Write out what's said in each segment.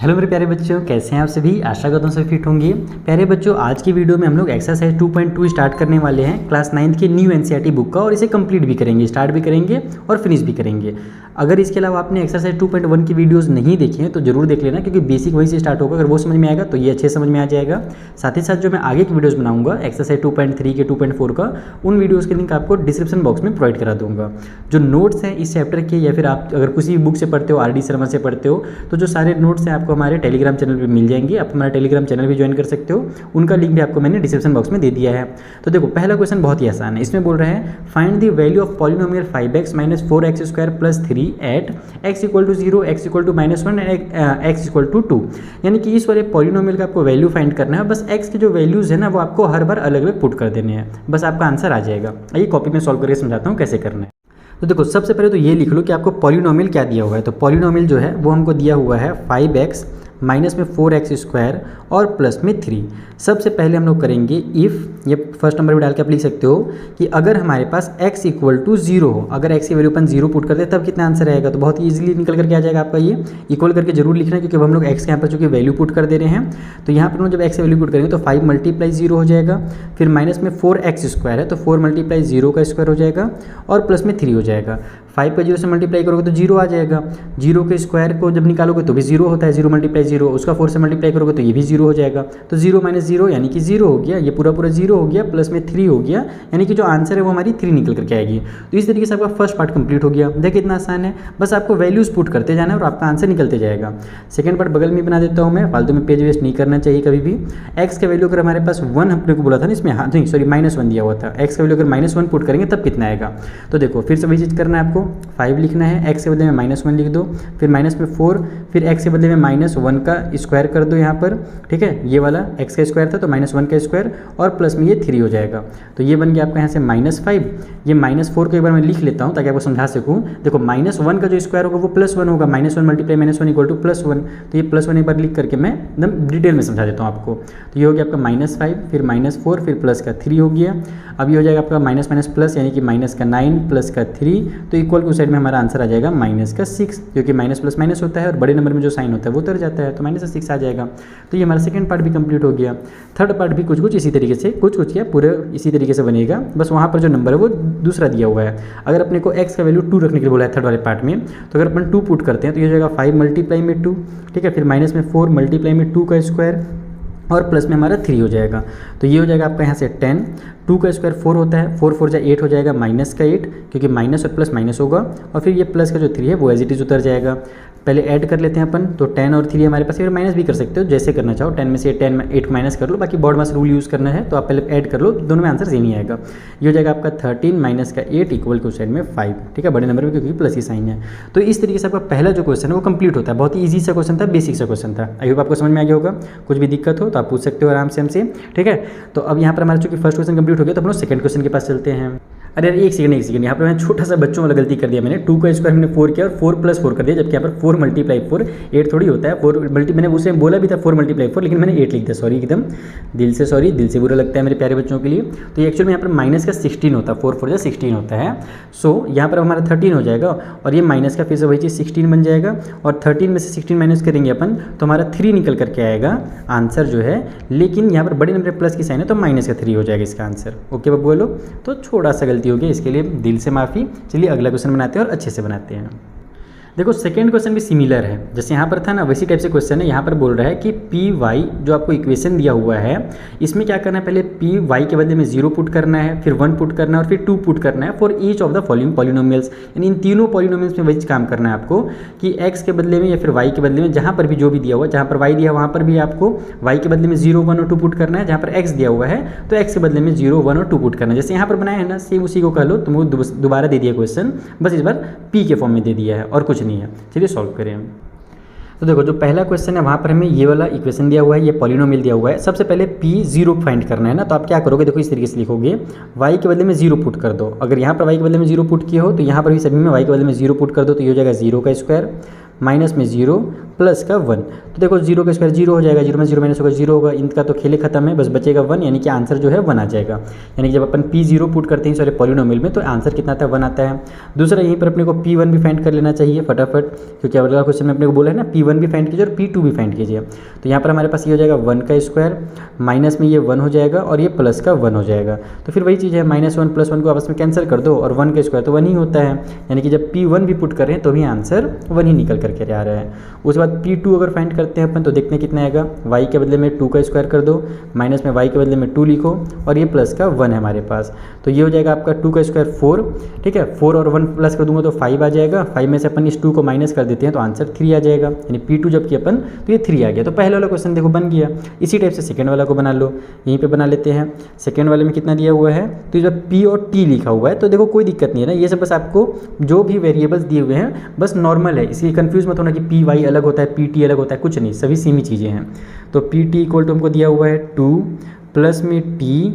Hello मेरे प्यारे बच्चों, कैसे हैं आप सभी। आशा करता हूँ सभी फिट होंगे। प्यारे बच्चों, आज की वीडियो में हम लोग एक्सरसाइज 2.2 स्टार्ट करने वाले हैं क्लास 9th की न्यू एनसीईआरटी बुक का, और इसे कंप्लीट भी करेंगे, स्टार्ट भी करेंगे और फिनिश भी करेंगे। अगर इसके अलावा आपने एक्सरसाइज 2.1 की वीडियोस नहीं देखी हैं तो जरूर देख लेना, क्योंकि बेसिक वहीं से स्टार्ट होगा। अगर वो समझ में आएगा तो ये अच्छे समझ में आ जाएगा। साथ ही साथ जो मैं आगे की वीडियोस बनाऊंगा एक्सरसाइज 2.3 के 2.4 का, उन वीडियोज़ के लिंक आपको डिस्क्रिप्शन बॉक्स में प्रोवाइड करा दूंगा। जो नोट्स हैं इस चैप्टर के, या फिर आप अगर किसी बुक से पढ़ते हो, RD शर्मा से पढ़ते हो, तो जो सारे नोट्स हैं आपको हमारे टेलीग्राम चैनल पे मिल जाएंगे। आप हमारा टेलीग्राम चैनल भी ज्वाइन कर सकते हो, उनका लिंक भी आपको मैंने डिस्क्रिप्शन बॉक्स में दे दिया है। तो देखो, पहला क्वेश्चन बहुत ही आसान है। इसमें बोल रहे हैं find the value of polynomial 5x - 4x² + 3 at x = 0, x = -1 and x = 2। यानी कि इस वाले पॉलिनोमियल का आपको वैल्यू फाइंड करना है। बस x के जो वैल्यूज़ है ना, वो आपको हर बार अलग अलग पुट कर देने हैं, बस आपका आंसर आ जाएगा। आइए कॉपी में सॉल्व करके समझाता हूँ कैसे करना है। तो देखो, सबसे पहले तो ये लिख लो कि आपको पॉलिनोमियल क्या दिया हुआ है। तो पॉलिनोमियल जो है वो हमको दिया हुआ है 5x माइनस में 4x² और प्लस में 3। सबसे पहले हम लोग करेंगे इफ़, ये फर्स्ट नंबर में डाल के आप लिख सकते हो कि अगर हमारे पास x = 0 हो, अगर x की वैल्यू अपन 0 पुट करते हैं तब कितना आंसर आएगा। तो बहुत ईजिली निकल करके आ जाएगा आपका। ये इक्वल करके जरूर लिखना है, क्योंकि हम लोग x के यहाँ पर चूँकि वैल्यू पुट कर दे रहे हैं। तो यहाँ पर जब x की वैल्यू पुट करेंगे तो 5 × 0 हो जाएगा, फिर माइनस में 4x² है तो 4 × 0 का स्क्वायर हो जाएगा, और प्लस में 3 हो जाएगा। 5 का 0 से मल्टीप्लाई करोगे तो 0 आ जाएगा। 0 के स्क्वायर को जब निकालोगे तो भी 0 होता है, 0 × 0, उसका 4 से मल्टीप्लाई करोगे तो ये भी 0 हो जाएगा। तो 0 - 0 यानी कि 0 हो गया, ये पूरा 0 हो गया, प्लस में 3 हो गया, यानी कि जो आंसर है वो हमारी 3 निकल करके आएगी। तो इस तरीके से आपका फर्स्ट पार्ट कंप्लीट हो गया। देखिए कितना आसान है, बस आपको वैल्यूज पुट करते जाना है और आपका आंसर निकलते जाएगा। सेकंड पार्ट बगल में बना देता हूँ मैं, फालतू में पेज वेस्ट नहीं करना चाहिए कभी भी। x का वैल्यू अगर हमारे पास 1 अपने को बोला था ना इसमें, हाँ नहीं सॉरी -1 दिया हुआ था। x का वैल्यू अगर -1 पुट करेंगे तब कितना आएगा। तो देखो फिर से वही चीज़ करना है आपको, 5 लिखना है, x के बदले में -1 लिख दो, फिर माइनस में 4, फिर x के बदले में -1 का स्क्वायर कर दो यहाँ पर, ठीक है। ये वाला x का स्क्वायर था तो -1 का स्क्वायर, और प्लस में ये 3 हो जाएगा। तो ये बन गया आपका यहाँ से -5। ये -4 को एक बार मैं लिख लेता हूँ ताकि आपको समझा सकूँ। देखो -1 का जो स्क्वायर होगा वो +1 होगा, -1 × -1 = +1। तो ये +1 एक बार लिख करके मैं एकदम डिटेल में समझा देता हूँ आपको। तो ये हो गया आपका -5, फिर -4, फिर प्लस का 3 हो गया। अब ये हो जाएगा आपका माइनस माइनस प्लस, यानी कि -9 प्लस का 3, तो इक्वल टू साइड में हमारा आंसर आ जाएगा -6, क्योंकि माइनस प्लस माइनस होता है और बड़े नंबर में जो साइन होता है वो उतर जाता है, तो -6 आ जाएगा। तो ये हमारा सेकंड पार्ट भी कंप्लीट हो गया। थर्ड पार्ट भी कुछ इसी तरीके से, कुछ क्या पूरे इसी तरीके से बनेगा, बस वहाँ पर जो नंबर है वो दूसरा दिया हुआ है। अगर अपने को x का वैल्यू 2 रखने के लिए बोला है थर्ड वाले पार्ट में, तो अगर अपन 2 पुट करते हैं तो ये हो जाएगा 5 × 2, ठीक है, फिर माइनस में 4 × 2 का स्क्वायर, और प्लस में हमारा 3 हो जाएगा। तो ये हो जाएगा आपका यहाँ से 10, 2 का स्क्वायर 4 होता है, 4 × 4 = 8 हो जाएगा, माइनस का 8, क्योंकि माइनस और प्लस माइनस होगा, और फिर ये प्लस का जो 3 है वो एज इट इज उतर जाएगा। पहले ऐड कर लेते हैं अपन, तो 10 और 3 हमारे पास, फिर माइनस भी कर सकते हो जैसे करना चाहो। 10 में से 8 माइनस कर लो, बाकी बॉड मास रूल यूज़ करना है तो आप पहले ऐड कर लो, दोनों में आंसर सेम ही आएगा। ये हो जाएगा आपका 13 माइनस का 8 इक्वल टू साइड में 5, ठीक है, बड़े नंबर में क्योंकि प्लस की साइन है। तो इस तरीके से आपका पहला जो क्वेश्चन है वो कंप्लीट होता है। बहुत ही ईजी सा क्वेश्चन था, बेसिक सा क्वेश्चन था। आई होप आपको समझ में आ गया होगा। कुछ भी दिक्कत हो तो आप पूछ सकते हो आराम से हमसे, ठीक है। तो अब यहाँ पर हमारा चूंकि फर्स्ट क्वेश्चन कंप्लीट हो गया, तो हम लोग सेकंड क्वेश्चन के पास चलते हैं। अरे एक सेकंड, यहाँ पर मैंने छोटा सा बच्चों वाला गलती कर दिया। मैंने 2 का स्क्वायर हमने 4 किया और 4 + 4 कर दिया, जबकि यहाँ पर 4 × 4 8 थोड़ी होता है। 4 मल्टी, मैंने उसे बोला भी था 4 × 4, लेकिन मैंने 8 लिख दिया। सॉरी, एकदम दिल से सॉरी, दिल से बुरा लगता है मेरे प्यारे बच्चों के लिए। तो ये एक्चुअल में यहाँ पर माइनस का 16 होता है, 4 × 4 = 16 होता है। सो यहाँ पर हमारा 13 हो जाएगा, और ये माइनस का फिर से वही चीज़ 16 बन जाएगा, और 13 में से 16 माइनस करेंगे अपन तो हमारा 3 निकल करके आएगा आंसर जो है। लेकिन यहाँ पर बड़े नंबर प्लस की साइन है तो -3 हो जाएगा इसका आंसर। ओके बब्बू लोग, तो छोटा सा गलती हो गई, इसके लिए दिल से माफ़ी। चलिए अगला क्वेश्चन बनाते हैं और अच्छे से बनाते हैं। देखो सेकंड क्वेश्चन भी सिमिलर है, जैसे यहाँ पर था ना वैसी टाइप से क्वेश्चन है। यहाँ पर बोल रहा है कि py जो आपको इक्वेशन दिया हुआ है, इसमें क्या करना है, पहले py के बदले में 0 पुट करना है, फिर 1 पुट करना है, और फिर 2 पुट करना है for each of the following polynomials. यानी इन तीनों पॉलिनोमियल्स में वही काम करना है आपको कि x के बदले में या फिर y के बदले में, जहाँ पर भी जो भी दिया हुआ है, जहाँ पर y दिया वहाँ पर भी आपको y के बदले में 0, 1 और 2 पुट करना है। जहाँ पर x दिया हुआ है तो x के बदले में 0, 1 और 2 पुट करना है। जैसे यहाँ पर बनाया है ना, सेम उसी को कह लो, तुमको दोबारा दे दिया क्वेश्चन, बस इस बार p के फॉर्म में दे दिया है और कुछ नहीं है। चलिए सॉल्व करें। तो देखो जो पहला क्वेश्चन है वहाँ पर हमें ये वाला इक्वेशन दिया हुआ है, ये पॉलिनोमियल दिया हुआ है। सबसे पहले p0 फाइंड करना है ना, तो आप क्या करोगे, देखो इस तरीके से लिखोगे, y के बदले में 0 पुट कर दो। अगर यहाँ पर y के बदले में 0 पुट किए हो तो यहाँ पर भी सभी में y के बदले में 0 पुट कर दो, तो ये हो जाएगा 0 का स्क्वायर, माइनस में 0, प्लस का 1। तो देखो 0 का स्क्वायर 0 हो जाएगा, 0 में 0 माइनस होगा 0 होगा, इनका तो खेले खत्म है, बस बचेगा 1, यानी कि आंसर जो है 1 आ जाएगा। यानी कि जब अपन P0 पुट करते हैं सारे पॉलिनोमियल में तो आंसर कितना आता है 1 आता है। दूसरा यहीं पर अपने को P1 भी फाइंड कर लेना चाहिए फटाफट, क्योंकि अगला क्वेश्चन में अपने को बोला है ना P1 भी फाइंड कीजिए और P2 भी फाइंड कीजिए। तो यहाँ पर हमारे पास ये हो जाएगा 1 का स्क्वायर, माइनस में ये 1 हो जाएगा और ये प्लस का 1 हो जाएगा। तो फिर वही चीज़ है, -1 + 1 को आपस में कैंसिल कर दो और 1 का स्क्वायर तो 1 ही होता है, यानी कि जब P1 भी पुट कर रहे हैं तो भी आंसर 1 ही निकल करके आ रहा है। उसके बाद P2 अगर फाइंड करते हैं अपन तो देखते हैं कितना आएगा, y के बदले में 2 का स्क्वायर कर दो, माइनस में y के बदले में 2 लिखो और ये प्लस का 1 है हमारे पास। तो ये हो जाएगा आपका 2 का स्क्वायर 4, ठीक है, 4 और 1 प्लस कर दूंगा तो 5 आ जाएगा, 5 में से अपन इस 2 को माइनस कर देते हैं तो आंसर 3 आ जाएगा, यानी P2 जब कि अपन तो ये 3 आ गया। तो पहले वाला क्वेश्चन देखो बन गया। इसी टाइप से सेकंड वाला को बना लो, यहीं पे बना लेते हैं। सेकंड वाले में कितना दिया हुआ है, तो इस बार P और T लिखा हुआ है, तो देखो कोई दिक्कत नहीं है ना, ये सब बस आपको जो भी वेरिएबल्स दिए हुए हैं बस नॉर्मल है, इसलिए कंफ्यूज मत होना कि PY अलग होता है PT अलग होता है, कुछ नहीं, सभी सेम ही चीज़ें हैं। तो PT इक्वल टू हमको दिया हुआ है 2 प्लस में T,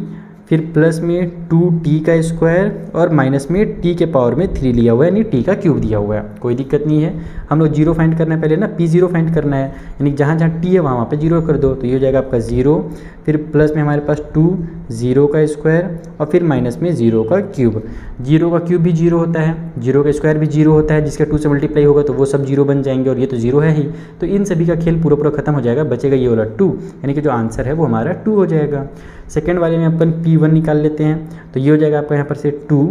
फिर प्लस में 2T का स्क्वायर और माइनस में T के पावर में 3 लिया हुआ है, यानी T का क्यूब दिया हुआ है। कोई दिक्कत नहीं है, हम लोग 0 फाइंड करना है पहले ना, P0 फाइंड करना है, यानी जहाँ जहाँ T है वहाँ पे 0 कर दो, तो ये हो जाएगा आपका 0, फिर प्लस में हमारे पास 2, 0 का स्क्वायर और फिर माइनस में 0 का क्यूब। 0 का क्यूब भी 0 होता है, 0 का स्क्वायर भी 0 होता है, जिसका 2 से मल्टीप्लाई होगा तो वो सब 0 बन जाएंगे और ये तो 0 है ही, तो इन सभी का खेल पूरा पूरा खत्म हो जाएगा, बचेगा ये वाला 2, यानी कि जो आंसर है वो हमारा 2 हो जाएगा। सेकेंड वाले में अपन P1 निकाल लेते हैं, तो ये हो जाएगा आपका यहाँ पर से 2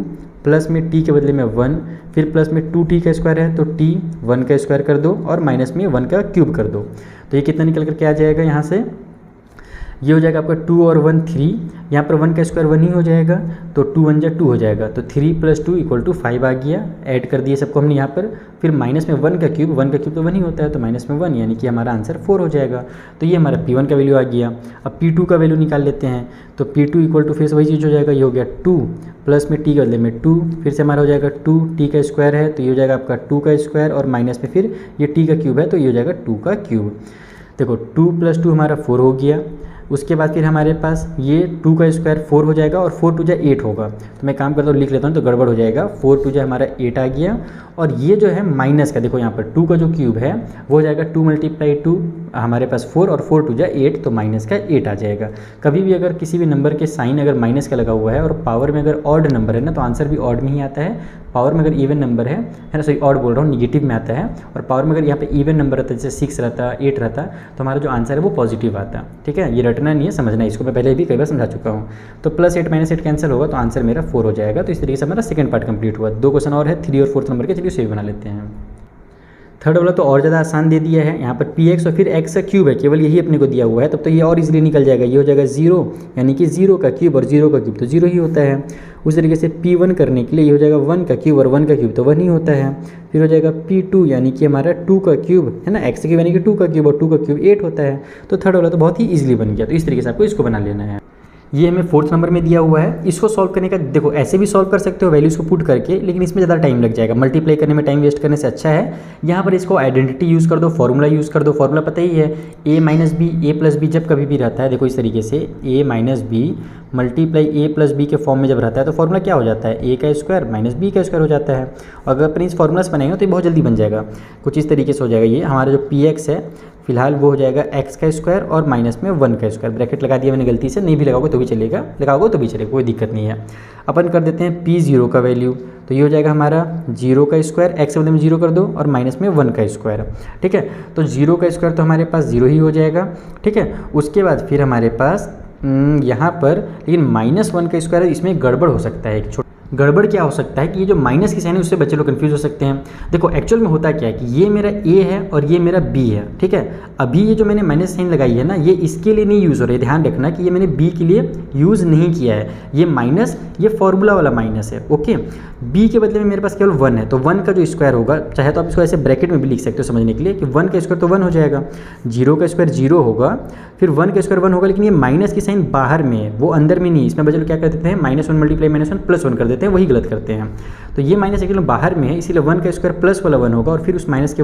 प्लस में T के बदले में 1, फिर प्लस में 2T का स्क्वायर है तो T 1 का स्क्वायर कर दो और माइनस में 1 का क्यूब कर दो। तो ये कितना निकल करके आ जाएगा यहाँ से, ये हो जाएगा आपका 2 और 1 3, यहाँ पर 1 का स्क्वायर 1 ही हो जाएगा, तो 2 1 जा 2 हो जाएगा, तो 3 + 2 = 5 आ गया। ऐड कर दिए सबको हमने यहाँ पर, फिर माइनस में 1 का क्यूब, 1 का क्यूब तो 1 ही होता है, तो माइनस में 1, यानी कि हमारा आंसर 4 हो जाएगा। तो ये हमारा P1 का वैल्यू आ गया। अब P2 का वैल्यू निकाल लेते हैं, तो P2 = फिर से वही चीज़ हो जाएगा, ये हो गया 2 प्लस में T के बदले में 2, फिर से हमारा हो जाएगा 2, T का स्क्वायर है तो ये हो जाएगा आपका 2 का स्क्वायर और माइनस में फिर ये T का क्यूब है तो ये हो जाएगा 2 का क्यूब। देखो 2 + 2 हमारा 4 हो गया। उसके बाद फिर हमारे पास ये 2 का स्क्वायर 4 हो जाएगा और 4 × 2 = 8 होगा, तो मैं काम करता हूँ लिख लेता हूँ तो गड़बड़ हो जाएगा। 4 × 2 = हमारा 8 आ गया, और ये जो है माइनस का, देखो यहाँ पर 2 का जो क्यूब है वो हो जाएगा 2 × 2 हमारे पास 4 और 4 × 2 = 8, तो माइनस का 8 आ जाएगा। कभी भी अगर किसी भी नंबर के साइन अगर माइनस का लगा हुआ है और पावर में अगर ऑड नंबर है ना तो आंसर भी ऑड में ही आता है, पावर में अगर इवन नंबर है ना, सॉरी ऑड बोल रहा हूँ, निगेटिव में आता है, और पावर में अगर यहाँ पे इवन नंबर रहता है जैसे 6 रहता, 8 रहता, तो हमारा जो आंसर है वो पॉजिटिव आता। ठीक है, ये रटना नहीं है, समझना है, इसको मैं पहले भी कई बार समझा चुका हूँ। तो +8 - 8 कैंसिल होगा तो आंसर मेरा 4 हो जाएगा। तो इस तरीके से हमारा सेकंड पार्ट कंप्लीट हुआ। 2 क्वेश्चन और है 3 और 4th नंबर के, चलिए उसे भी बना लेते हैं। थर्ड वाला तो और ज़्यादा आसान दे दिया है, यहाँ पर px और फिर x का क्यूब है, केवल यही अपने को दिया हुआ है, तब तो ये और इजीली निकल जाएगा। ये हो जाएगा 0, यानी कि 0 का क्यूब और 0 का क्यूब तो 0 ही होता है। उस तरीके से p1 करने के लिए ये हो जाएगा 1 का क्यूब और 1 का क्यूब तो 1 ही होता है। फिर हो जाएगा p2, यानी कि हमारा 2 का क्यूब है ना, x क्यूब यानी कि 2 का क्यूब और 2 का क्यूब 8 होता है। तो थर्ड वाला तो बहुत ही ईजिली बन गया। तो इस तरीके से आपको इसको बना लेना है। ये हमें 4th नंबर में दिया हुआ है। इसको सॉल्व करने का देखो ऐसे भी सॉल्व कर सकते हो वैल्यूज़ को पुट करके, लेकिन इसमें ज़्यादा टाइम लग जाएगा, मल्टीप्लाई करने में टाइम वेस्ट करने से अच्छा है यहाँ पर इसको आइडेंटिटी यूज़ कर दो, फॉर्मूला यूज़ कर दो। फॉर्मूला पता ही है, a - b, a + b जब कभी भी रहता है, देखो इस तरीके से a - b multiply a + b के फॉर्म में जब रहता है तो फॉर्मूला क्या हो जाता है, a का स्क्वायर - b का स्क्वायर हो जाता है। और अगर अपन इस फॉर्मूला से बनाएंगे तो ये बहुत जल्दी बन जाएगा। कुछ इस तरीके से हो जाएगा। ये हमारा जो px है फिलहाल वो हो जाएगा x का स्क्वायर और माइनस में 1 का स्क्वायर। ब्रैकेट लगा दिया मैंने गलती से, नहीं भी लगाओगे तो भी चलेगा, लगाओगे तो भी चलेगा, कोई दिक्कत नहीं है। अपन कर देते हैं p0 का वैल्यू, तो ये हो जाएगा हमारा 0 का स्क्वायर, x के बदले में 0 कर दो और माइनस में 1 का स्क्वायर। ठीक है, तो 0 का स्क्वायर तो हमारे पास 0 ही हो जाएगा। ठीक है, उसके बाद फिर हमारे पास यहाँ पर लेकिन -1 का स्क्वायर है, इसमें गड़बड़ हो सकता है। एक गड़बड़ क्या हो सकता है कि ये जो माइनस की साइन है उससे बच्चे लोग कंफ्यूज हो सकते हैं। देखो एक्चुअल में होता क्या है कि ये मेरा a है और ये मेरा b है। ठीक है, अभी ये जो मैंने माइनस साइन लगाई है ना, ये इसके लिए नहीं यूज़ हो रही है, ध्यान रखना कि ये मैंने b के लिए यूज़ नहीं किया है। ये माइनस ये फॉर्मूला वाला माइनस है। ओके, b के बदले में मेरे पास केवल 1 है, तो 1 का जो स्क्वायर होगा, चाहे तो आप इसको ऐसे ब्रैकेट में भी लिख सकते हो समझने के लिए कि 1 का स्क्वायर तो 1 हो जाएगा, 0 का स्क्वायर 0 होगा, फिर 1 का स्क्वायर 1 होगा, लेकिन ये माइनस की साइन बाहर में है, वो अंदर में नहीं। इसमें बच्चे लोग क्या कर देते हैं, -1 × -1 +1 कर देते हैं, वही गलत करते हैं। तो ये माइनस एक्चुअल बाहर में है, इसीलिए 1 का स्क्वायर प्लस वाला 1 होगा और फिर उस माइनस की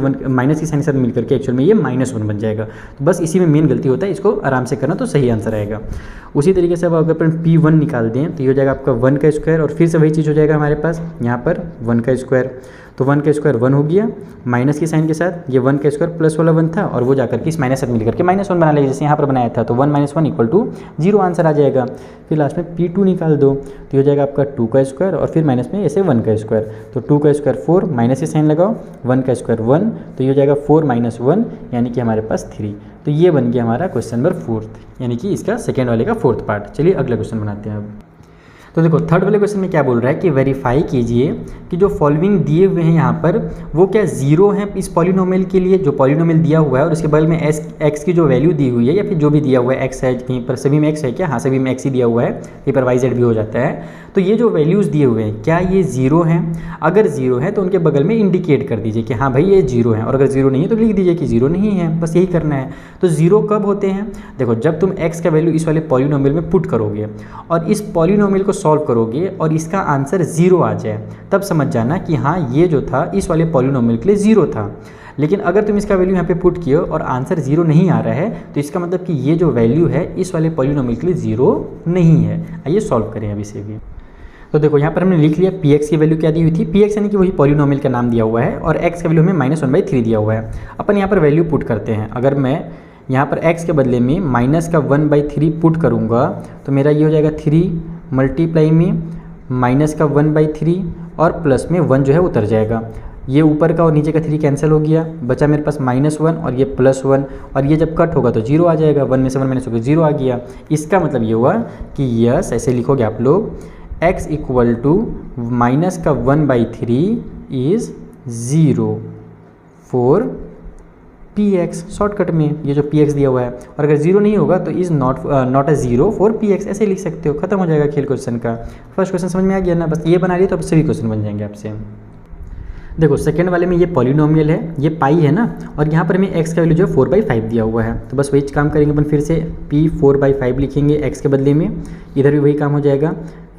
साइन के साथ मिलकर के एक्चुअल में ये -1 बन जाएगा। तो बस इसी में मेन गलती होता है, इसको आराम से करना तो सही आंसर आएगा। उसी तरीके से अब अगर अपन p1 निकाल दें तो ये हो जाएगा आपका 1 का स्क्वायर और फिर से वही चीज़ हो जाएगा हमारे पास यहाँ पर 1 का स्क्वायर। तो 1 का स्क्वायर 1 हो गया माइनस के साइन के साथ, ये 1 का स्क्वायर प्लस वाला 1 था और वो जाकर के इस माइनस साथ मिल करके -1 बना लेगा, जैसे यहाँ पर बनाया था। तो 1 - 1 = 0 आंसर आ जाएगा। फिर लास्ट में P2 निकाल दो, तो हो जाएगा आपका 2 का स्क्वायर और फिर माइनस में ऐसे 1 का स्क्वायर, तो 2 का स्क्वायर 4 माइनस के साइन लगाओ, 1 का स्क्वायर 1, तो ये हो जाएगा 4 - 1 यानी कि हमारे पास 3। तो ये बन गया हमारा क्वेश्चन नंबर 4, यानी कि इसका सेकेंड वाले का 4th पार्ट। चलिए अगला क्वेश्चन बनाते हैं अब। तो देखो थर्ड वाले क्वेश्चन में क्या बोल रहा है कि वेरीफाई कीजिए कि जो फॉलोइंग दिए हुए हैं यहाँ पर वो क्या जीरो हैं इस पॉलिनोमियल के लिए, जो पॉलिनोमियल दिया हुआ है और उसके बगल में एक्स की जो वैल्यू दी हुई है या फिर जो भी दिया हुआ है एक्स है, कहीं पर सभी में एक्स है क्या, हाँ सभी में एक्स ही दिया हुआ है, कहीं पर वाई जेड भी हो जाता है। तो ये जो वैल्यूज़ दिए हुए हैं क्या ये जीरो हैं? अगर जीरो है तो उनके बगल में इंडिकेट कर दीजिए कि हाँ भाई ये जीरो है, और अगर जीरो नहीं है तो लिख दीजिए कि जीरो नहीं है, बस यही करना है। तो जीरो कब होते हैं? देखो जब तुम एक्स का वैल्यू इस वाले पॉलिनोमियल में पुट करोगे और इस पॉलिनोमियल को सॉल्व करोगे और इसका आंसर जीरो आ जाए, तब समझ जाना कि हाँ ये जो था इस वाले पॉलिनोमियल के लिए जीरो था। लेकिन अगर तुम इसका वैल्यू यहाँ पे पुट किए और आंसर जीरो नहीं आ रहा है तो इसका मतलब कि ये जो वैल्यू है इस वाले पॉलिनोमियल के लिए जीरो नहीं है। आइए सॉल्व करें अभी से भी। तो देखो यहाँ पर हमने लिख लिया पी एक्स की वैल्यू क्या दी हुई थी, पी एक्स यानी कि वही पॉलिनोमियल का नाम दिया हुआ है और एक्स का वैल्यू हमें -1/3 दिया हुआ है। अपन यहाँ पर वैल्यू पुट करते हैं। अगर मैं यहाँ पर x के बदले में -1/3 पुट करूँगा तो मेरा ये हो जाएगा 3 मल्टीप्लाई में -1/3 और प्लस में 1 जो है उतर जाएगा। ये ऊपर का और नीचे का 3 कैंसिल हो गया, बचा मेरे पास -1 और ये +1, और ये जब कट होगा तो 0 आ जाएगा, 1 में से 1 माइनस होकर 0 आ गया। इसका मतलब ये हुआ कि यस ऐसे लिखोगे आप लोग x = -1/3 is 0 for px, shortcut में ये जो px दिया हुआ है, और अगर जीरो नहीं होगा तो is not a zero for px, ऐसे लिख सकते हो। खत्म हो जाएगा खेल क्वेश्चन का। फर्स्ट क्वेश्चन समझ में आ गया ना, बस ये बना लिया तो अब सभी क्वेश्चन बन जाएंगे आपसे। देखो सेकंड वाले में ये पॉलिनोमियल है, ये पाई है ना, और यहाँ पर हमें x का वैल्यू जो है 4/5 दिया हुआ है। तो बस वही काम करेंगे अपन, फिर से p 4/5 लिखेंगे x के बदले में, इधर भी वही काम हो जाएगा,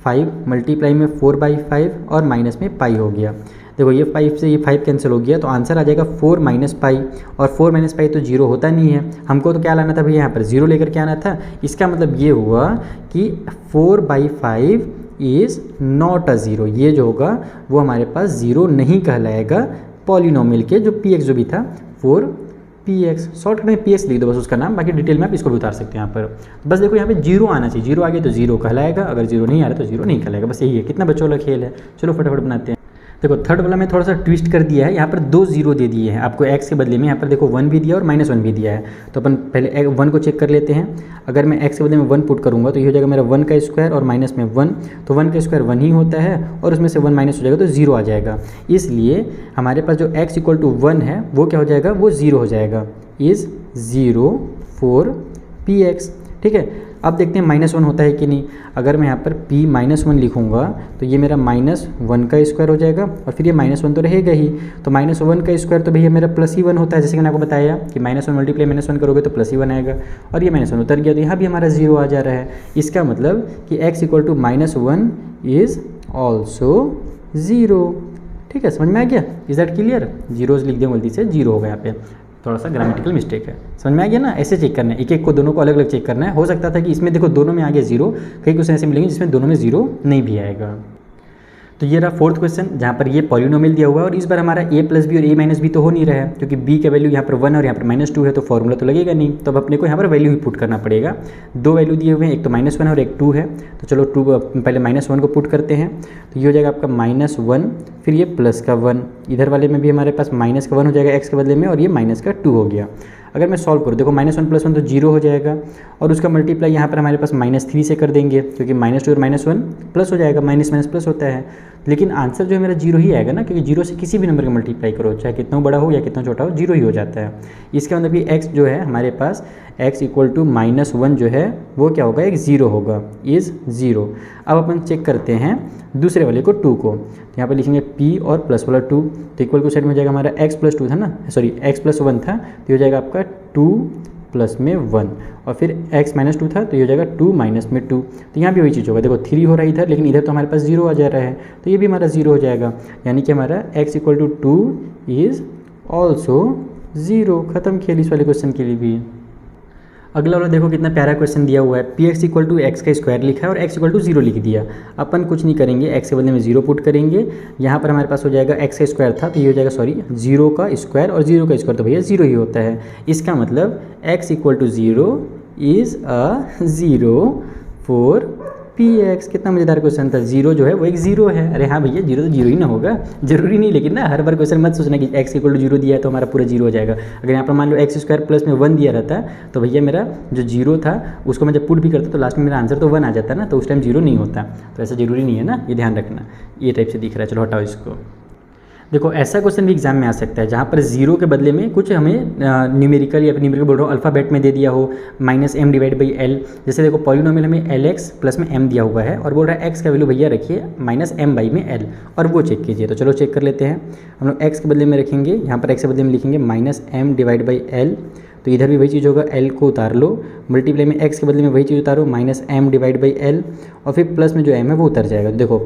5 मल्टीप्लाई में 4/5 और माइनस में पाई हो गया। देखो ये 5 से ये 5 कैंसिल हो गया तो आंसर आ जाएगा 4 - पाई, और 4 - पाई तो जीरो होता नहीं है। हमको तो क्या लाना था भैया, यहाँ पर जीरो लेकर के आना था। इसका मतलब ये हुआ कि 4/5 इज़ नॉट अ ज़ीरो, ये जो होगा वो हमारे पास ज़ीरो नहीं कहलाएगा पॉलिनोमियल के जो px जो भी था 4px, शॉर्टकट में px लिख दो बस उसका नाम, बाकी डिटेल में आप इसको भी उतार सकते हैं यहाँ पर। बस देखो यहाँ पे जीरो आना चाहिए, जीरो आ गया तो जीरो कहलाएगा, अगर जीरो नहीं आ रहा तो जीरो नहीं कहलाएगा, बस यही है। कितना बच्चों वाला खेल है, चलो फटाफट बनाते हैं। देखो थर्ड वाला में थोड़ा सा ट्विस्ट कर दिया है, यहाँ पर 2 जीरो दे दिए हैं आपको x के बदले में, यहाँ पर देखो 1 भी दिया और -1 भी दिया है। तो अपन पहले 1 को चेक कर लेते हैं। अगर मैं x के बदले में 1 पुट करूँगा तो ये हो जाएगा मेरा 1 का स्क्वायर और माइनस में 1, तो 1 का स्क्वायर 1 ही होता है और उसमें से 1 माइनस हो जाएगा तो 0 आ जाएगा। इसलिए हमारे पास जो x = 1 है वो क्या हो जाएगा, वो 0 हो जाएगा, इज़ 0 फॉर px। ठीक है, अब देखते हैं -1 होता है कि नहीं। अगर मैं यहाँ पर p -1 लिखूँगा तो ये मेरा -1 का स्क्वायर हो जाएगा और फिर ये -1 तो रहेगा ही, तो -1 का स्क्वायर तो भैया मेरा +1 होता है, जैसे कि मैंने आपको बताया कि -1 मल्टीप्लाई -1 करोगे तो +1 आएगा, और ये -1 उतर गया तो यहाँ भी हमारा 0 आ जा रहा है। इसका मतलब कि x = -1 इज़ ऑल्सो 0। ठीक है, समझ में आ गया? Is that clear? जीरोज़ लिख दिया गलती से, 0 हो गया यहाँ पे, थोड़ा सा ग्रामेटिकल मिस्टेक है। समझ में आ गया ना? ऐसे चेक करना है, एक एक को दोनों को अलग अलग चेक करना है। हो सकता था कि इसमें देखो दोनों में आ गया 0, कई क्वेश्चन ऐसे मिलेंगे जिसमें दोनों में 0 नहीं भी आएगा। तो ये रहा 4th क्वेश्चन जहाँ पर ये पॉलिनोमियल दिया हुआ है और इस बार हमारा a + b और a - b तो हो नहीं रहा है, क्योंकि b का वैल्यू यहाँ पर 1 और यहाँ पर -2 है, तो फॉर्मूला तो लगेगा नहीं। तो अब अपने को यहाँ पर वैल्यू ही पुट करना पड़ेगा। 2 वैल्यू दिए हुए हैं, एक तो -1 है और एक 2 है, तो चलो 2 पहले -1 को पुट करते हैं। तो ये हो जाएगा आपका -1, फिर ये प्लस का 1, इधर वाले में भी हमारे पास माइनस का 1 हो जाएगा x के बदले में, और ये माइनस का 2 हो गया। अगर मैं सॉल्व करूँ, देखो -1 + 1 तो 0 हो जाएगा, और उसका मल्टीप्लाई यहाँ पर हमारे पास -3 से कर देंगे, क्योंकि -2 और -1 प्लस हो जाएगा, माइनस माइनस प्लस होता है। लेकिन आंसर जो है मेरा 0 ही आएगा ना, क्योंकि 0 से किसी भी नंबर का मल्टीप्लाई करो, चाहे कितना बड़ा हो या कितना छोटा हो, 0 ही हो जाता है। इसका मतलब कि x जो है हमारे पास x = -1 जो है वो क्या होगा, एक 0 होगा, इज़ 0। अब अपन चेक करते हैं दूसरे वाले को, 2 को। तो यहाँ पर लिखेंगे p और प्लस वाला 2, तो इक्वल को साइड में हो जाएगा हमारा x + 2 था ना, सॉरी x + 1 था, तो हो जाएगा आपका 2 प्लस में 1, और फिर x - 2 था तो ये हो जाएगा 2 माइनस में 2। तो यहाँ भी वही चीज़ होगा, देखो 3 हो रहा है इधर, लेकिन इधर तो हमारे पास 0 आ जा रहा है, तो ये भी हमारा 0 हो जाएगा, यानी कि हमारा x = 2 इज़ ऑल्सो 0। ख़त्म खेल इस वाले क्वेश्चन के लिए भी। अगला वाला देखो कितना प्यारा क्वेश्चन दिया हुआ है, P x equal to x का स्क्वायर लिखा है और एक्स इक्वल टू 0 लिख दिया। अपन कुछ नहीं करेंगे, एक्स के बदले में 0 पुट करेंगे। यहाँ पर हमारे पास हो जाएगा एक्स का स्क्वायर था तो ये हो जाएगा 0 का स्क्वायर, और 0 का स्क्वायर तो भैया 0 ही होता है। इसका मतलब x equal to 0 is a 0 for P x. कितना मज़ेदार क्वेश्चन था, 0 जो है वो एक 0 है। अरे हाँ भैया 0 तो 0 ही ना होगा, जरूरी नहीं, लेकिन ना हर बार क्वेश्चन मत सोचना कि एक्स इक्वल टू 0 दिया है तो हमारा पूरा 0 हो जाएगा। अगर यहाँ पर मान लो एक्स स्क्वायर प्लस में 1 दिया रहता तो भैया मेरा जो 0 था उसको मैं जब पुट भी करता तो लास्ट में मेरा आंसर तो 1 आ जाता ना, तो उस टाइम 0 नहीं होता। तो ऐसा जरूरी नहीं है ना, ये ध्यान रखना। ये टाइप से दिख रहा है, चलो हटाओ इसको। देखो ऐसा क्वेश्चन भी एग्जाम में आ सकता है जहाँ पर 0 के बदले में कुछ हमें न्यूमेरिकल या फिर न्यूमेरिकल बोल रहा हूँ अल्फ़ाबेट में दे दिया हो, -m डिवाइड बाई l। जैसे देखो पॉलिनोमियल हमें lx प्लस में m दिया हुआ है और बोल रहा है x का वैल्यू भैया रखिए -m बाई में l, और वो चेक कीजिए। तो चलो चेक कर लेते हैं। हम लोग x के बदले में रखेंगे, यहाँ पर x के बदले में लिखेंगे -m डिवाइड बाई l। तो इधर भी वही चीज़ होगा, l को उतार लो, मल्टीप्लाई में x के बदले में वही चीज़ उतारो -m डिवाइड बाई l, और फिर प्लस में जो m है वो उतर जाएगा। तो देखो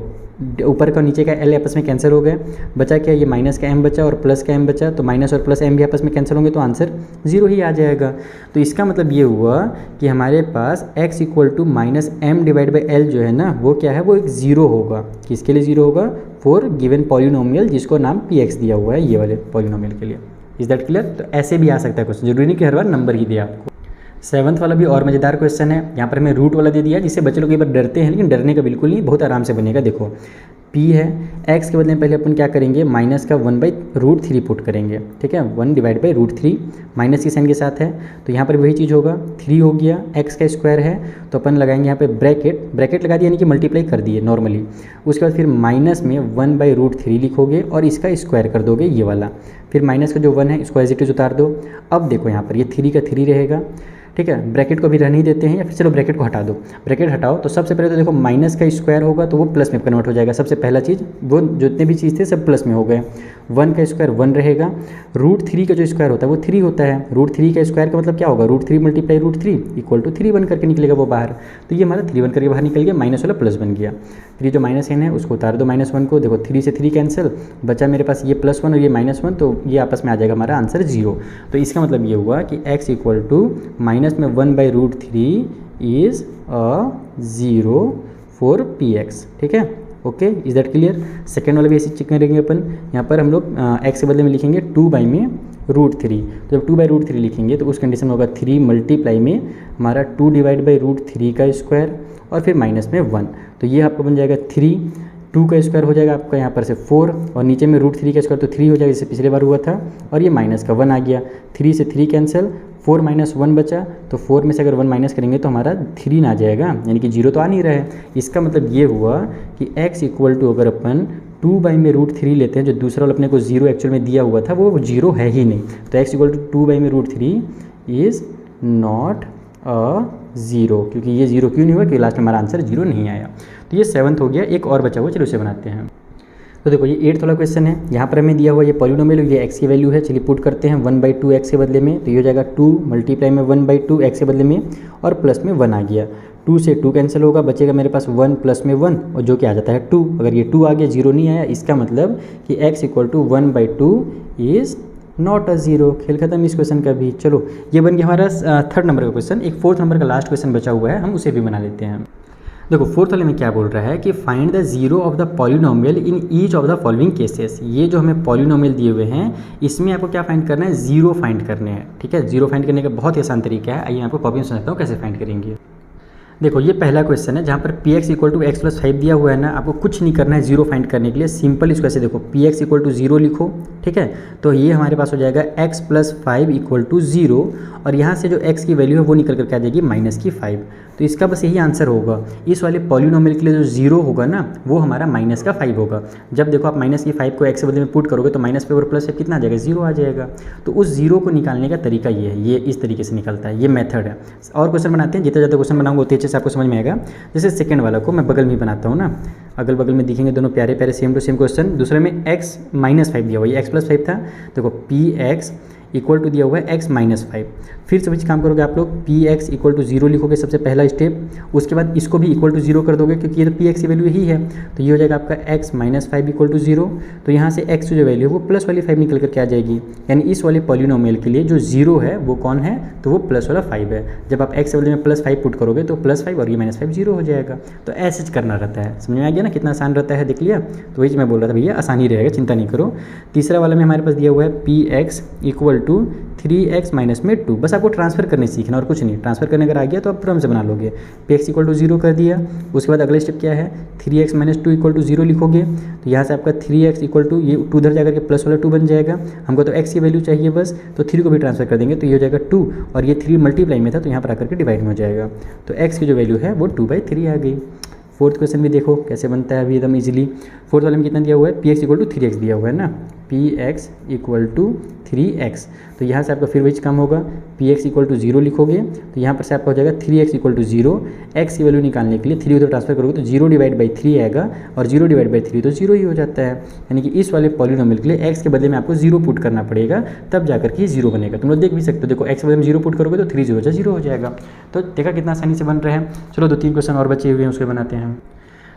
ऊपर का नीचे का l आपस में कैंसिल हो गए, बचा क्या, ये माइनस का m बचा और प्लस का m बचा, तो माइनस और प्लस m भी आपस में कैंसिल होंगे तो आंसर 0 ही आ जाएगा। तो इसका मतलब ये हुआ कि हमारे पास x equal to -m divide by l जो है ना वो क्या है, वो एक 0 होगा। किसके लिए 0 होगा, फॉर गिवन पॉलिनोमियल जिसको नाम px दिया हुआ है, ये वाले पॉलिनोमियल के लिए। Is that clear. तो ऐसे भी आ सकता है क्वेश्चन, जरूरी नहीं कि हर बार नंबर ही दिया आपको। 7th वाला भी और मज़ेदार क्वेश्चन है। यहाँ पर हमें रूट वाला दे दिया जिससे बच्चे लोग एक बार डरते हैं, लेकिन डरने का बिल्कुल नहीं, बहुत आराम से बनेगा। देखो p है, x के बदले में पहले अपन क्या करेंगे, माइनस का 1/√3 पुट करेंगे, ठीक है, 1 डिवाइड बाई √3 माइनस की साइन के साथ है। तो यहाँ पर वही चीज़ होगा, 3 हो गया, x का स्क्वायर है तो अपन लगाएंगे यहाँ पे ब्रैकेट लगा दिया, यानी कि मल्टीप्लाई कर दिए नॉर्मली। उसके बाद फिर माइनस में 1/√3 लिखोगे और इसका स्क्वायर कर दोगे ये वाला, फिर माइनस का जो 1 है इसको एज इट इज उतार दो। अब देखो यहाँ पर ये 3 का 3 रहेगा, ठीक है, ब्रैकेट को भी रहने ही देते हैं, या फिर चलो ब्रैकेट को हटा दो। ब्रैकेट हटाओ तो सबसे पहले तो देखो माइनस का स्क्वायर होगा तो वो प्लस में कन्वर्ट हो जाएगा। सबसे पहला चीज़, वो जितने भी चीज़ थे सब प्लस में हो गए। 1 का स्क्वायर 1 रहेगा, √3 का जो स्क्वायर होता है वो 3 होता है। √3 का स्क्वायर का मतलब क्या होगा, √3 मल्टीप्लाई √3 इक्वल टू 3 बन करके निकलेगा वो बाहर। तो ये हमारा 3 बन करके बाहर निकल गया, माइनस वाला प्लस बन गया। 3 जो माइनस n है उसको उतार दो -1 को, देखो 3 से 3 कैंसिल, बचा मेरे पास ये +1 और ये -1, तो ये आपस में आ जाएगा हमारा आंसर 0। तो इसका मतलब ये हुआ कि x इक्वल टू माइनस में 1/√3 इज़ अ 0 फॉर px, ठीक है, okay. Is that clear. Second वाला भी ऐसे चेक करेंगे अपन। यहाँ पर हम लोग x के बदले में लिखेंगे 2/√3। तो जब 2/√3 लिखेंगे तो उस कंडीशन में होगा 3 मल्टीप्लाई में हमारा 2 डिवाइड बाई √3 का स्क्वायर और फिर माइनस में 1, तो ये आपका बन जाएगा 3। 2 का स्क्वायर हो जाएगा आपका यहाँ पर से 4, और नीचे में √3 का स्क्वायर तो 3 हो जाएगा जैसे पिछले बार हुआ था, और ये माइनस का 1 आ गया। 3 से 3 कैंसिल, 4 - 1 बचा, तो 4 में से अगर 1 माइनस करेंगे तो हमारा 3 ना जाएगा, यानी कि 0 तो आ नहीं रहा है। इसका मतलब ये हुआ कि x इक्वल टू अगर अपन 2/√3 लेते हैं, जो दूसरा वाला अपने को 0 एक्चुअल में दिया हुआ था वो 0 है ही नहीं, तो x equal to 2/√3 is not a 0, क्योंकि ये 0 क्यों नहीं हुआ, क्योंकि लास्ट में हमारा आंसर 0 नहीं आया। तो ये 7th हो गया, एक और बचा हुआ, चलो उसे बनाते हैं। तो देखो ये 8th वाला क्वेश्चन है। यहाँ पर हमें दिया हुआ ये पॉलिनोमियल, ये x की वैल्यू है, चलिए पुट करते हैं 1/2x के बदले में, तो ये हो जाएगा 2 मल्टीप्लाई में 1/2x के बदले में और प्लस में 1 आ गया। 2 से 2 कैंसिल होगा, बचेगा मेरे पास 1 प्लस में 1, और जो कि आ जाता है 2। अगर ये 2 आ गया 0 नहीं आया, इसका मतलब कि x equal to 1/2 is not a 0। खेल खत्म इस क्वेश्चन का भी। चलो ये बन गया हमारा 3rd नंबर का क्वेश्चन। एक 4th नंबर का लास्ट क्वेश्चन बचा हुआ है, हम उसे भी बना लेते हैं। देखो 4th वाले में क्या बोल रहा है कि find the 0 of the polynomial in each of the following cases. ये जो हमें पॉलिनोमियल दिए हुए हैं इसमें आपको क्या फाइंड करना है, 0 फाइंड करने हैं, ठीक है। 0 फाइंड करने का बहुत ही आसान तरीका है, आइए मैं आपको कॉपी में समझाता हूँ कैसे फाइंड करेंगे। देखो ये पहला क्वेश्चन है जहाँ पर px इक्वल टू x + 5 दिया हुआ है ना, आपको कुछ नहीं करना है 0 फाइंड करने के लिए। सिंपल इसको ऐसे देखो, px इक्वल टू 0 लिखो, ठीक है, तो ये हमारे पास हो जाएगा x + 5 इक्वल टू 0, और यहाँ से जो x की वैल्यू है वो निकल करके आ जाएगी -5। तो इसका बस यही आंसर होगा। इस वाले पॉलिनोमियल के लिए जो 0 होगा ना वो हमारा -5 होगा। जब देखो आप -5 को x के बदले में पुट करोगे तो -5 और +5 कितना आ जाएगा, 0 आ जाएगा। तो उस 0 को निकालने का तरीका ये है, ये इस तरीके से निकलता है, ये मेथड है। और क्वेश्चन बनाते हैं, जितना ज़्यादा क्वेश्चन बनाऊंगा उतने अच्छे से आपको समझ में आएगा। जैसे सेकंड वाला को मैं बगल में बनाता हूँ ना, अगल बगल में दिखेंगे दोनों प्यारे प्यारे सेम टू सेम क्वेश्चन। दूसरे में x -5 दिया हुआ, ये x + 5 था। देखो px इक्वल टू दिया हुआ है x माइनस 5। फिर से वही काम करोगे आप लोग, पी एक्स इक्वल टू 0 लिखोगे सबसे पहला स्टेप, उसके बाद इसको भी इक्वल टू 0 कर दोगे क्योंकि ये तो पी एक्स की वैल्यू ही है, तो ये हो जाएगा आपका x माइनस 5 इक्वल टू 0। तो यहाँ से x की जो वैल्यू है वो प्लस वाली 5 निकल करके आ जाएगी, यानी इस वाले पॉलिनोमियल के लिए जो 0 है वो कौन है, तो वो प्लस वाला 5 है। जब आप x वैल्यू में प्लस 5 पुट करोगे तो प्लस 5 और ये माइनस 5 0 हो जाएगा। तो ऐसे करना रहता है, समझ में आ गया ना कितना आसान रहता है, देख लिया। तो वही मैं बोल रहा था भैया आसानी रहेगा, चिंता नहीं करो। तीसरा वाला में हमारे पास दिया हुआ है P x equal to 3x minus में 2, बस आपको ट्रांसफर करने सीखना और कुछ नहीं। ट्रांसफर करने अगर आ गया तो आप तुरंत से बना लोगे। पी एक्स इक्वल टू 0 कर दिया, उसके बाद अगला स्टेप क्या है, 3x माइनस 2 इक्वल टू 0 लिखोगे, तो यहाँ से आपका 3x इक्वल टू ये 2 उधर जाकर के प्लस वाला 2 बन जाएगा। हमको तो x की वैल्यू चाहिए बस, तो 3 को भी ट्रांसफर कर देंगे तो ये हो जाएगा 2, और ये 3 मल्टीप्लाई में था तो यहाँ पर आकर के डिवाइड में हो जाएगा। तो x की जो वैल्यू है वो 2/3 आ गई। फोर्थ क्वेश्चन भी देखो कैसे बनता है अभी एकदम इजीली। फोर्थ वाले में कितना दिया हुआ है, P x equal to 3x दिया हुआ है ना, P x equal to 3x। तो यहाँ से आपका फिर वही काम होगा, पी एक्स इक्वल टू 0 लिखोगे, तो यहाँ पर से आपका हो जाएगा 3x इक्वल टू 0। x की वैल्यू निकालने के लिए 3 उधर ट्रांसफर करोगे तो 0 डिवाइड बाई 3 आएगा, और 0 डिवाइड बाई 3 तो 0 ही हो जाता है। यानी कि इस वाले पॉलिनोमियल के लिए x के बदले में आपको 0 पुट करना पड़ेगा, तब जाकर के 0 बनेगा। तुम लोग देख भी सकते हो, देखो x के बदले में 0 पुट करोगे तो 3 0 हो जाएगा। तो देखा कितना आसानी से बन रहे हैं। चलो 2-3 क्वेश्चन और बचे हुए हैं उसके बनाते हैं।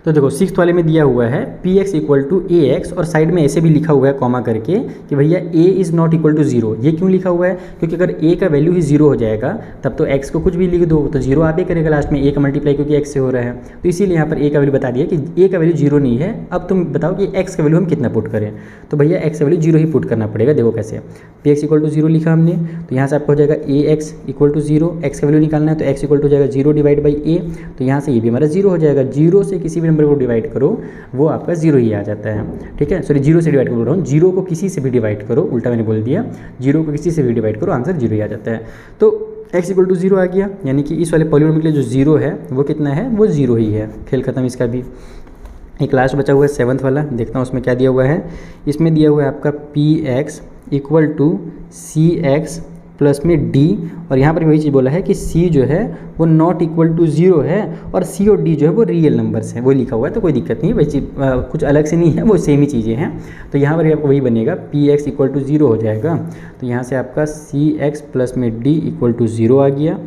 तो देखो सिक्स्थ वाले में दिया हुआ है P x equal to a x, और साइड में ऐसे भी लिखा हुआ है कॉमा करके कि भैया a is not equal to 0। ये क्यों लिखा हुआ है, क्योंकि अगर ए का वैल्यू ही 0 हो जाएगा तब तो एक्स को कुछ भी लिख दो तो 0 आप ही करेगा लास्ट में, ए का मल्टीप्लाई क्योंकि एक्स से हो रहा है। तो इसीलिए यहाँ पर ए का वैल्यू बता दिया कि ए का वैल्यू 0 नहीं है। अब तुम बताओ कि एक्स का वैल्यू हम कितना पुट करें, तो भैया एक्स का वैल्यू 0 ही पुट करना पड़ेगा। देखो कैसे, पी एक्स इक्वल टू 0 लिखा हमने, तो यहाँ से आपको हो जाएगा ए एक्स इक्वल टू 0, एक्स का वैल्यू निकालना है तो एक्स इक्वल टू हो जाएगा 0 डिवाइड बाई ए, तो यहाँ से ये भी हमारा 0 हो जाएगा। 0 से किसी भी नंबर को डिवाइड करो वो आपका 0 ही आ जाता है, ठीक है। सॉरी 0 से डिवाइड कर रहा हूँ, 0 को किसी से भी डिवाइड करो, उल्टा मैंने बोल दिया, 0 को किसी से भी डिवाइड करो आंसर 0 ही आ जाता है। तो x इक्वल टू 0 आ गया, यानी कि इस वाले पॉलिनोमियल के लिए जो 0 है वो कितना है, वो 0 ही है। खेल खत्म इसका भी। एक लास्ट बचा हुआ है 7th वाला, देखता हूँ उसमें क्या दिया हुआ है। इसमें दिया हुआ है आपका P x equal to c x plus में डी, और यहाँ पर वही चीज़ बोला है कि c जो है वो नॉट इक्वल टू 0 है, और c और d जो है वो रियल नंबर्स हैं, वो लिखा हुआ है। तो कोई दिक्कत नहीं है, वही चीज़ कुछ अलग से नहीं है, वो सेम ही चीज़ें हैं। तो यहाँ पर आपको वही बनेगा, पी एक्स इक्वल टू 0 हो जाएगा, तो यहाँ से आपका सी एक्स प्लस में d इक्वल टू 0 आ गया।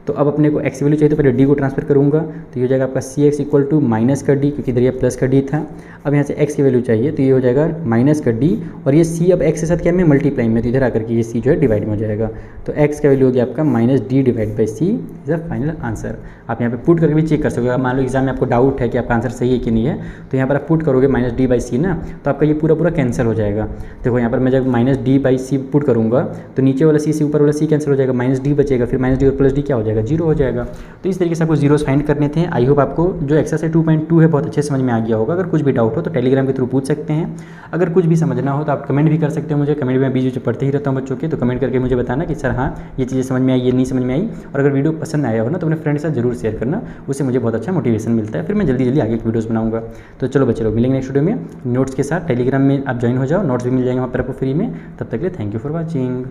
तो अब अपने को x वैल्यू चाहिए तो पहले d को ट्रांसफर करूँगा, तो ये हो जाएगा आपका सी एक्स इक्वल टू माइनस का d, क्योंकि इधर ये प्लस का d था। अब यहाँ से x की वैल्यू चाहिए तो ये हो जाएगा माइनस का d, और ये c अब x के साथ क्या में मल्टीप्लाई में, तो इधर आकर के ये c जो है डिवाइड में हो जाएगा। तो x का वैल्यू हो गया आपका minus d divide by c is the final answer. आप यहाँ पे पुट करके भी चेक कर सकते हो। मान लो एग्जाम में आपको डाउट है कि आपका आंसर सही है कि नहीं है, तो यहाँ पर आप पुट करोगे माइनस d बाई सी ना, तो आपका ये पूरा कैंसिल हो जाएगा। देखो यहाँ पर मैं जब minus d by c put करूँगा तो नीचे वाला c से ऊपर वाला c कैंसिल हो जाएगा, माइनस d बचेगा, फिर माइनस d और प्लस d क्या हो जाएगा, 0 हो जाएगा। तो इस तरीके से आपको जीरोस फाइंड करने थे। आई होप आपको जो एक्सरसाइज 2.2 है बहुत अच्छे समझ में आ गया होगा। अगर कुछ भी डाउट हो तो टेलीग्राम के थ्रू पूछ सकते हैं। अगर कुछ भी समझना हो तो आप कमेंट भी कर सकते हो मुझे, कमेंट में बीच पढ़ते ही रहता हूँ बच्चों के, तो कमेंट करके मुझे बताना कि सर हाँ ये चीज़ें समझ में आई, ये नहीं समझ में आई। और अगर वीडियो पसंद आया हो ना तो अपने फ्रेंड के साथ जरूर शेयर करना, उससे मुझे बहुत अच्छा मोटिवेशन मिलता है, फिर मैं जल्दी आगे की वीडियोस बनाऊंगा। तो चलो बच्चे लोग मिलेंगे नेक्स्ट वीडियो में नोट्स के साथ। टेलीग्राम में आप ज्वाइन हो जाओ, नोट्स भी मिल जाएंगे वहाँ पर आपको फ्री में। तब तक के लिए थैंक यू फॉर वॉचिंग।